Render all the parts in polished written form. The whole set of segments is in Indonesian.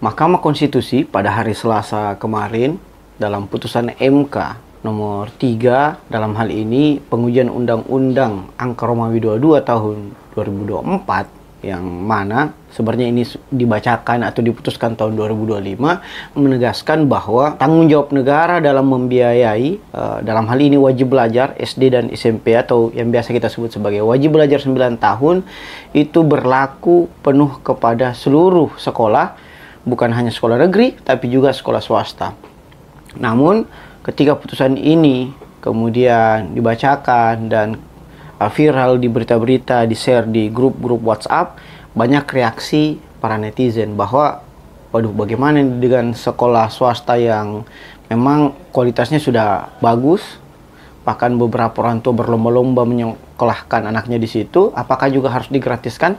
Mahkamah Konstitusi pada hari Selasa kemarin dalam putusan MK nomor 3 dalam hal ini pengujian Undang-Undang Angka Romawi 22 tahun 2024 yang mana sebenarnya ini dibacakan atau diputuskan tahun 2025 menegaskan bahwa tanggung jawab negara dalam membiayai dalam hal ini wajib belajar SD dan SMP atau yang biasa kita sebut sebagai wajib belajar 9 tahun itu berlaku penuh kepada seluruh sekolah, bukan hanya sekolah negeri tapi juga sekolah swasta. Namun ketika putusan ini kemudian dibacakan dan viral di berita-berita, di-share di grup-grup WhatsApp, banyak reaksi para netizen bahwa waduh, bagaimana dengan sekolah swasta yang memang kualitasnya sudah bagus, bahkan beberapa orang tua berlomba-lomba menyekolahkan anaknya di situ, apakah juga harus digratiskan?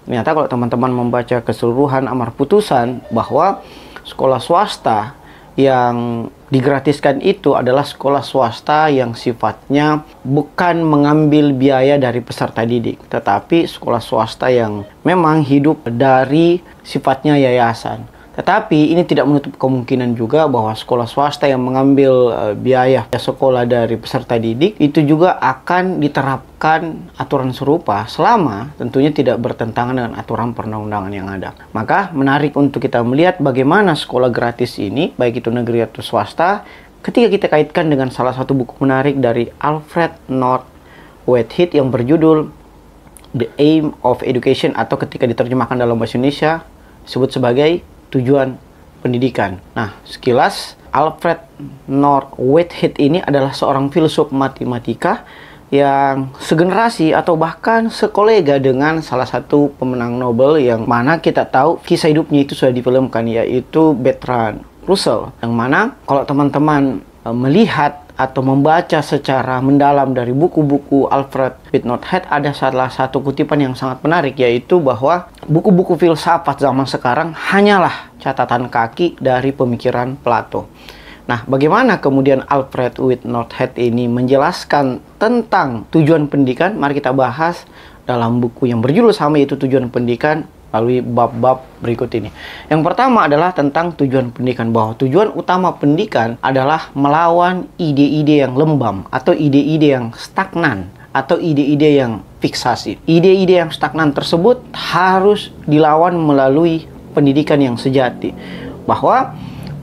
Ternyata kalau teman-teman membaca keseluruhan amar putusan bahwa sekolah swasta yang digratiskan itu adalah sekolah swasta yang sifatnya bukan mengambil biaya dari peserta didik, tetapi sekolah swasta yang memang hidup dari sifatnya yayasan. Tetapi ini tidak menutup kemungkinan juga bahwa sekolah swasta yang mengambil biaya sekolah dari peserta didik itu juga akan diterapkan aturan serupa selama tentunya tidak bertentangan dengan aturan perundang-undangan yang ada. Maka menarik untuk kita melihat bagaimana sekolah gratis ini, baik itu negeri atau swasta, ketika kita kaitkan dengan salah satu buku menarik dari Alfred North Whitehead yang berjudul The Aim of Education, atau ketika diterjemahkan dalam bahasa Indonesia disebut sebagai tujuan pendidikan. Nah, sekilas Alfred North Whitehead ini adalah seorang filsuf matematika yang segenerasi atau bahkan sekolega dengan salah satu pemenang Nobel yang mana kita tahu kisah hidupnya itu sudah difilmkan, yaitu Bertrand Russell. Yang mana kalau teman-teman melihat atau membaca secara mendalam dari buku-buku Alfred North Whitehead, ada salah satu kutipan yang sangat menarik, yaitu bahwa buku-buku filsafat zaman sekarang hanyalah catatan kaki dari pemikiran Plato. Nah, bagaimana kemudian Alfred North Whitehead ini menjelaskan tentang tujuan pendidikan? Mari kita bahas dalam buku yang berjudul sama, yaitu Tujuan Pendidikan, melalui bab-bab berikut ini. Yang pertama adalah tentang tujuan pendidikan, bahwa tujuan utama pendidikan adalah melawan ide-ide yang lembam atau ide-ide yang stagnan atau ide-ide yang fiksasi. Ide-ide yang stagnan tersebut harus dilawan melalui pendidikan yang sejati, bahwa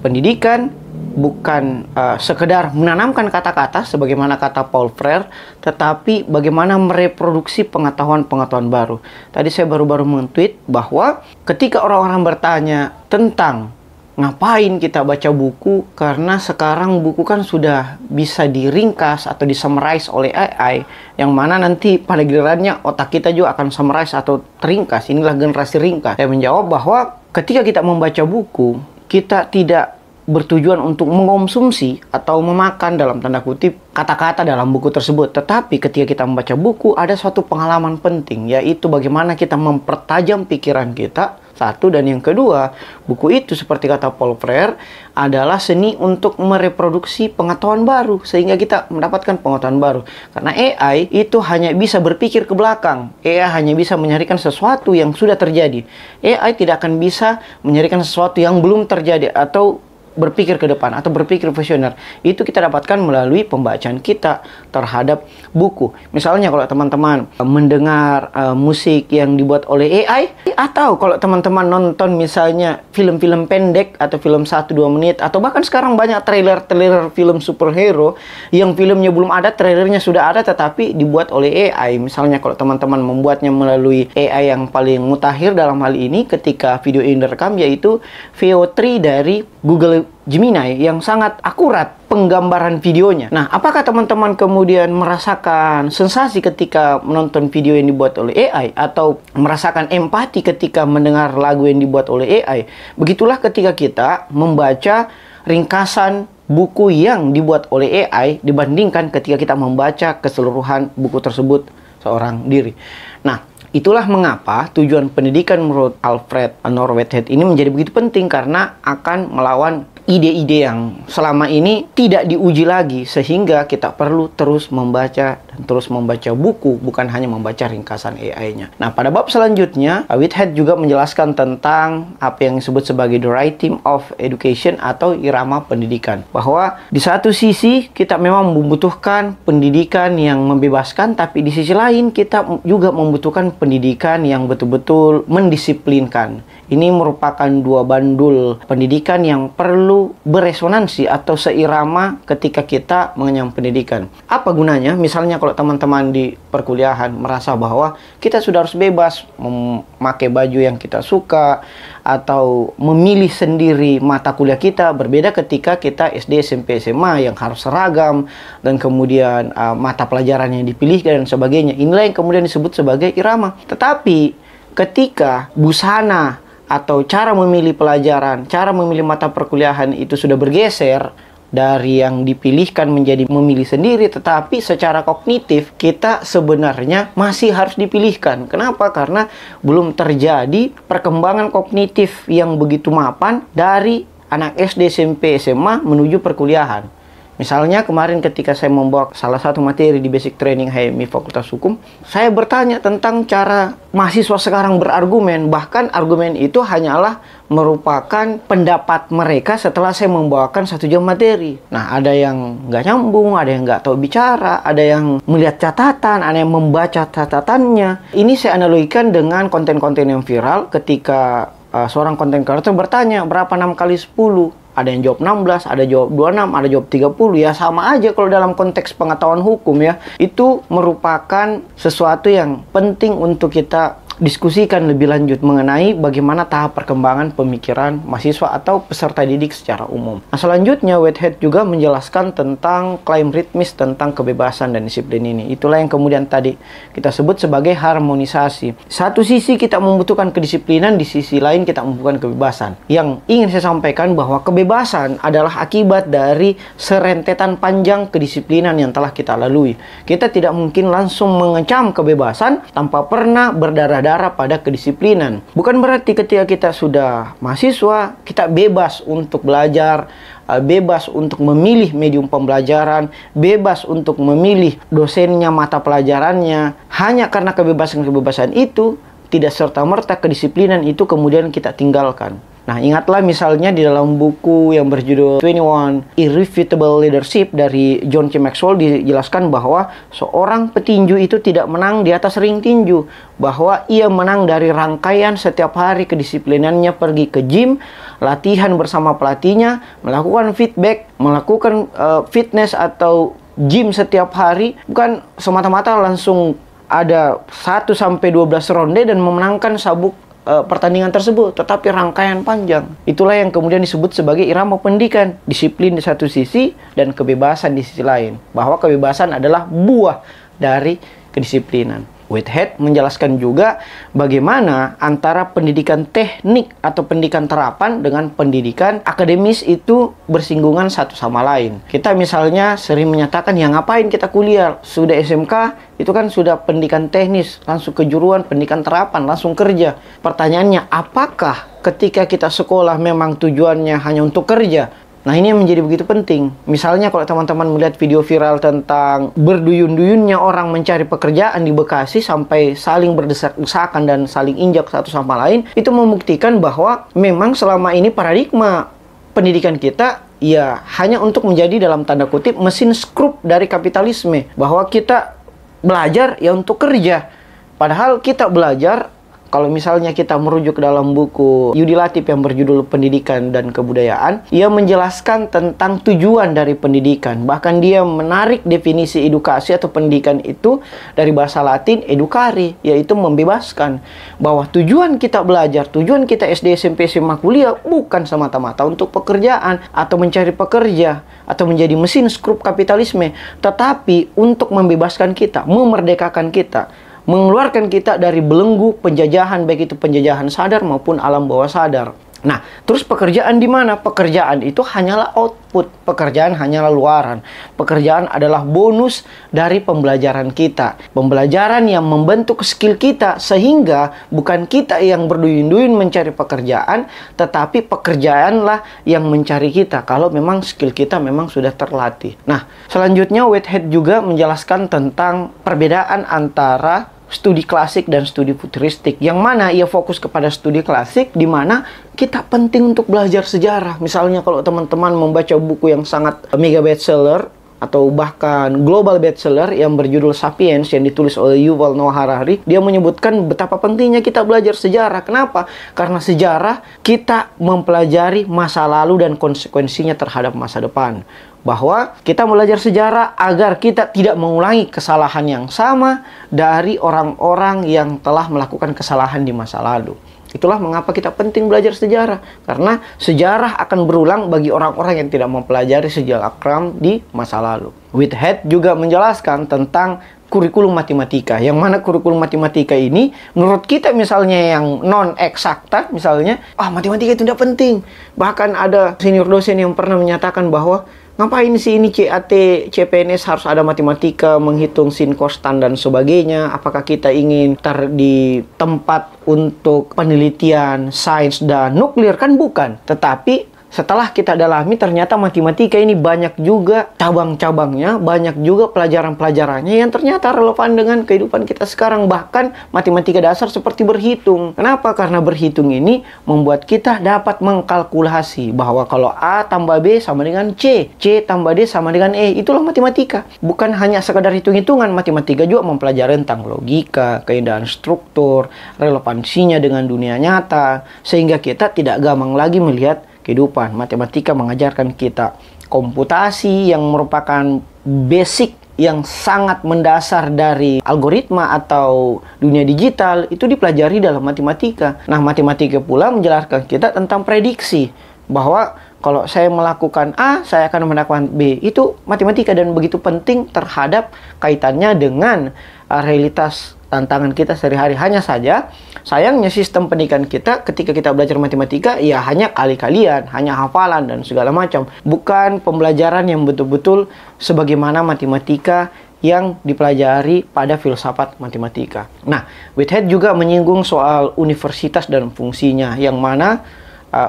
pendidikan bukan sekedar menanamkan kata-kata sebagaimana kata Paul Freire, tetapi bagaimana mereproduksi pengetahuan-pengetahuan baru. Tadi saya baru-baru men-tweet bahwa ketika orang-orang bertanya tentang ngapain kita baca buku, karena sekarang buku kan sudah bisa diringkas atau disummarize oleh AI, yang mana nanti pada gilirannya otak kita juga akan summarize atau teringkas. Inilah generasi ringkas. Saya menjawab bahwa ketika kita membaca buku, kita tidak bertujuan untuk mengkonsumsi atau memakan dalam tanda kutip kata-kata dalam buku tersebut. Tetapi ketika kita membaca buku, ada suatu pengalaman penting, yaitu bagaimana kita mempertajam pikiran kita. Satu, dan yang kedua, buku itu seperti kata Paul Freire adalah seni untuk mereproduksi pengetahuan baru sehingga kita mendapatkan pengetahuan baru. Karena AI itu hanya bisa berpikir ke belakang. AI hanya bisa menyarikan sesuatu yang sudah terjadi. AI tidak akan bisa menyarikan sesuatu yang belum terjadi atau berpikir ke depan atau berpikir visioner. Itu kita dapatkan melalui pembacaan kita terhadap buku. Misalnya kalau teman-teman mendengar musik yang dibuat oleh AI, atau kalau teman-teman nonton misalnya film-film pendek atau film 1-2 menit, atau bahkan sekarang banyak trailer-trailer film superhero yang filmnya belum ada, trailernya sudah ada tetapi dibuat oleh AI. Misalnya kalau teman-teman membuatnya melalui AI yang paling mutakhir dalam hal ini ketika video ini direkam, yaitu VO3 dari Google Gemini yang sangat akurat penggambaran videonya. Nah, apakah teman-teman kemudian merasakan sensasi ketika menonton video yang dibuat oleh AI atau merasakan empati ketika mendengar lagu yang dibuat oleh AI? Begitulah ketika kita membaca ringkasan buku yang dibuat oleh AI dibandingkan ketika kita membaca keseluruhan buku tersebut seorang diri. Nah, itulah mengapa tujuan pendidikan menurut Alfred North Whitehead ini menjadi begitu penting, karena akan melawan ide-ide yang selama ini tidak diuji lagi, sehingga kita perlu terus membaca dan terus membaca buku, bukan hanya membaca ringkasan AI-nya. Nah, pada bab selanjutnya, Whitehead juga menjelaskan tentang apa yang disebut sebagai the rhythm of education atau irama pendidikan. Bahwa di satu sisi kita memang membutuhkan pendidikan yang membebaskan, tapi di sisi lain kita juga membutuhkan pendidikan yang betul-betul mendisiplinkan. Ini merupakan dua bandul pendidikan yang perlu beresonansi atau seirama ketika kita mengenyam pendidikan. Apa gunanya? Misalnya kalau teman-teman di perkuliahan merasa bahwa kita sudah harus bebas memakai baju yang kita suka atau memilih sendiri mata kuliah kita, berbeda ketika kita SD, SMP, SMA yang harus seragam dan kemudian mata pelajaran yang dipilih dan sebagainya. Inilah yang kemudian disebut sebagai irama. Tetapi ketika busana atau cara memilih pelajaran, cara memilih mata perkuliahan itu sudah bergeser dari yang dipilihkan menjadi memilih sendiri, tetapi secara kognitif kita sebenarnya masih harus dipilihkan. Kenapa? Karena belum terjadi perkembangan kognitif yang begitu mapan dari anak SD, SMP, SMA menuju perkuliahan. Misalnya kemarin ketika saya membawa salah satu materi di Basic Training HMI Fakultas Hukum, saya bertanya tentang cara mahasiswa sekarang berargumen. Bahkan argumen itu hanyalah merupakan pendapat mereka setelah saya membawakan 1 jam materi. Nah, ada yang nggak nyambung, ada yang nggak tahu bicara, ada yang melihat catatan, ada yang membaca catatannya. Ini saya analogikan dengan konten-konten yang viral ketika seorang konten kreator bertanya berapa 6 kali 10. Ada yang jawab 16, ada jawab 26, ada jawab 30. Ya sama aja kalau dalam konteks pengetahuan hukum ya. Itu merupakan sesuatu yang penting untuk kita diskusikan lebih lanjut mengenai bagaimana tahap perkembangan pemikiran mahasiswa atau peserta didik secara umum. Nah, selanjutnya Whitehead juga menjelaskan tentang klaim ritmis tentang kebebasan dan disiplin ini. Itulah yang kemudian tadi kita sebut sebagai harmonisasi. Satu sisi kita membutuhkan kedisiplinan, di sisi lain kita membutuhkan kebebasan. Yang ingin saya sampaikan bahwa kebebasan adalah akibat dari serentetan panjang kedisiplinan yang telah kita lalui. Kita tidak mungkin langsung mengecam kebebasan tanpa pernah berdarah pada kedisiplinan. Bukan berarti ketika kita sudah mahasiswa, kita bebas untuk belajar, bebas untuk memilih medium pembelajaran, bebas untuk memilih dosennya, mata pelajarannya. Hanya karena kebebasan-kebebasan itu, tidak serta-merta kedisiplinan itu kemudian kita tinggalkan. Nah, ingatlah misalnya di dalam buku yang berjudul 21 Irrefutable Leadership dari John C. Maxwell dijelaskan bahwa seorang petinju itu tidak menang di atas ring tinju, bahwa ia menang dari rangkaian setiap hari kedisiplinannya pergi ke gym, latihan bersama pelatihnya, melakukan feedback, melakukan fitness atau gym setiap hari, bukan semata-mata langsung ada 1-12 ronde dan memenangkan sabuk pertandingan tersebut, tetapi rangkaian panjang. Itulah yang kemudian disebut sebagai irama pendidikan, disiplin di satu sisi dan kebebasan di sisi lain, bahwa kebebasan adalah buah dari kedisiplinan. Whitehead menjelaskan juga bagaimana antara pendidikan teknik atau pendidikan terapan dengan pendidikan akademis itu bersinggungan satu sama lain. Kita misalnya sering menyatakan, ya ngapain kita kuliah? Sudah SMK, itu kan sudah pendidikan teknis, langsung kejuruan pendidikan terapan, langsung kerja. Pertanyaannya, apakah ketika kita sekolah memang tujuannya hanya untuk kerja? Nah, ini yang menjadi begitu penting. Misalnya kalau teman-teman melihat video viral tentang berduyun-duyunnya orang mencari pekerjaan di Bekasi sampai saling berdesak-desakan dan saling injak satu sama lain, itu membuktikan bahwa memang selama ini paradigma pendidikan kita ya hanya untuk menjadi dalam tanda kutip mesin skrup dari kapitalisme, bahwa kita belajar ya untuk kerja. Padahal kita belajar, kalau misalnya kita merujuk dalam buku Yudi Latif yang berjudul Pendidikan dan Kebudayaan, ia menjelaskan tentang tujuan dari pendidikan. Bahkan dia menarik definisi edukasi atau pendidikan itu dari bahasa Latin educare, yaitu membebaskan. Bahwa tujuan kita belajar, tujuan kita SD, SMP, SMA, kuliah bukan semata-mata untuk pekerjaan atau mencari pekerja atau menjadi mesin skrup kapitalisme, tetapi untuk membebaskan kita, memerdekakan kita, mengeluarkan kita dari belenggu penjajahan, baik itu penjajahan sadar maupun alam bawah sadar. Nah, terus pekerjaan di mana? Pekerjaan itu hanyalah output, pekerjaan hanyalah luaran. Pekerjaan adalah bonus dari pembelajaran kita. Pembelajaran yang membentuk skill kita, sehingga bukan kita yang berduyun-duyun mencari pekerjaan, tetapi pekerjaanlah yang mencari kita kalau memang skill kita memang sudah terlatih. Nah, selanjutnya Whitehead juga menjelaskan tentang perbedaan antara studi klasik dan studi futuristik, yang mana ia fokus kepada studi klasik, di mana kita penting untuk belajar sejarah. Misalnya kalau teman-teman membaca buku yang sangat mega bestseller atau bahkan global bestseller yang berjudul Sapiens yang ditulis oleh Yuval Noah Harari, dia menyebutkan betapa pentingnya kita belajar sejarah. Kenapa? Karena sejarah kita mempelajari masa lalu dan konsekuensinya terhadap masa depan. Bahwa kita belajar sejarah agar kita tidak mengulangi kesalahan yang sama dari orang-orang yang telah melakukan kesalahan di masa lalu. Itulah mengapa kita penting belajar sejarah. Karena sejarah akan berulang bagi orang-orang yang tidak mempelajari sejarah kram di masa lalu. Whitehead juga menjelaskan tentang kurikulum matematika, yang mana kurikulum matematika ini menurut kita misalnya yang non eksakta, misalnya matematika itu tidak penting. Bahkan ada senior dosen yang pernah menyatakan bahwa ngapain sih ini CAT, CPNS harus ada matematika, menghitung sin, cos, tan, dan sebagainya. Apakah kita ingin di tempat untuk penelitian sains dan nuklir? Kan bukan. Tetapi setelah kita dalami, ternyata matematika ini banyak juga cabang-cabangnya, banyak juga pelajaran-pelajarannya yang ternyata relevan dengan kehidupan kita sekarang. Bahkan matematika dasar seperti berhitung. Kenapa? Karena berhitung ini membuat kita dapat mengkalkulasi bahwa kalau A tambah B sama dengan C, C tambah D sama dengan E. Itulah matematika. Bukan hanya sekadar hitung-hitungan, matematika juga mempelajari tentang logika, keindahan struktur, relevansinya dengan dunia nyata, sehingga kita tidak gampang lagi melihat kehidupan. Matematika mengajarkan kita komputasi yang merupakan basic yang sangat mendasar dari algoritma atau dunia digital, itu dipelajari dalam matematika. Nah, matematika pula menjelaskan kita tentang prediksi, bahwa kalau saya melakukan A, saya akan mendapatkan B. Itu matematika dan begitu penting terhadap kaitannya dengan realitas tantangan kita sehari-hari. Hanya saja, sayangnya sistem pendidikan kita ketika kita belajar matematika, ya hanya kali-kalian, hanya hafalan dan segala macam. Bukan pembelajaran yang betul-betul sebagaimana matematika yang dipelajari pada filsafat matematika. Nah, Whitehead juga menyinggung soal universitas dan fungsinya, yang mana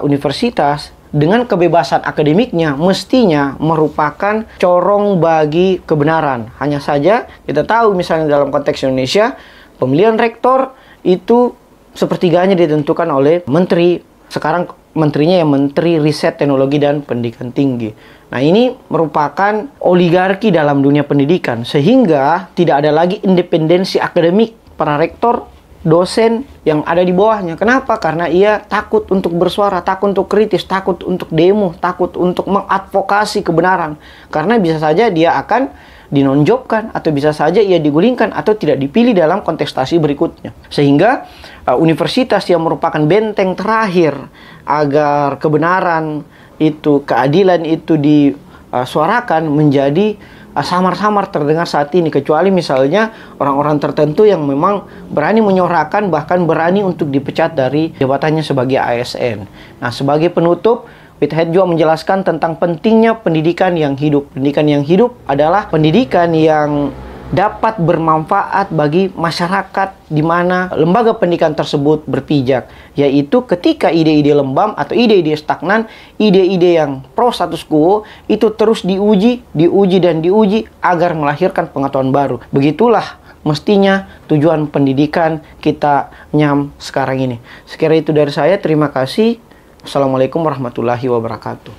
universitas dengan kebebasan akademiknya mestinya merupakan corong bagi kebenaran. Hanya saja kita tahu misalnya dalam konteks Indonesia, pemilihan rektor itu sepertiganya ditentukan oleh menteri. Sekarang menterinya yang Menteri Riset, Teknologi, dan Pendidikan Tinggi. Nah, ini merupakan oligarki dalam dunia pendidikan, sehingga tidak ada lagi independensi akademik para rektor, dosen yang ada di bawahnya. Kenapa? Karena ia takut untuk bersuara, takut untuk kritis, takut untuk demo, takut untuk mengadvokasi kebenaran. Karena bisa saja dia akan dinonjobkan, atau bisa saja ia digulingkan atau tidak dipilih dalam kontestasi berikutnya. Sehingga universitas yang merupakan benteng terakhir agar kebenaran itu, keadilan itu disuarakan, menjadi samar-samar terdengar saat ini, kecuali misalnya orang-orang tertentu yang memang berani menyuarakan, bahkan berani untuk dipecat dari jabatannya sebagai ASN. Nah, sebagai penutup, Whitehead juga menjelaskan tentang pentingnya pendidikan yang hidup. Pendidikan yang hidup adalah pendidikan yang dapat bermanfaat bagi masyarakat di mana lembaga pendidikan tersebut berpijak, yaitu ketika ide-ide lembam atau ide-ide stagnan, ide-ide yang pro status quo itu terus diuji agar melahirkan pengetahuan baru. Begitulah mestinya tujuan pendidikan kita sekarang ini. Sekira itu dari saya, terima kasih. Assalamualaikum warahmatullahi wabarakatuh.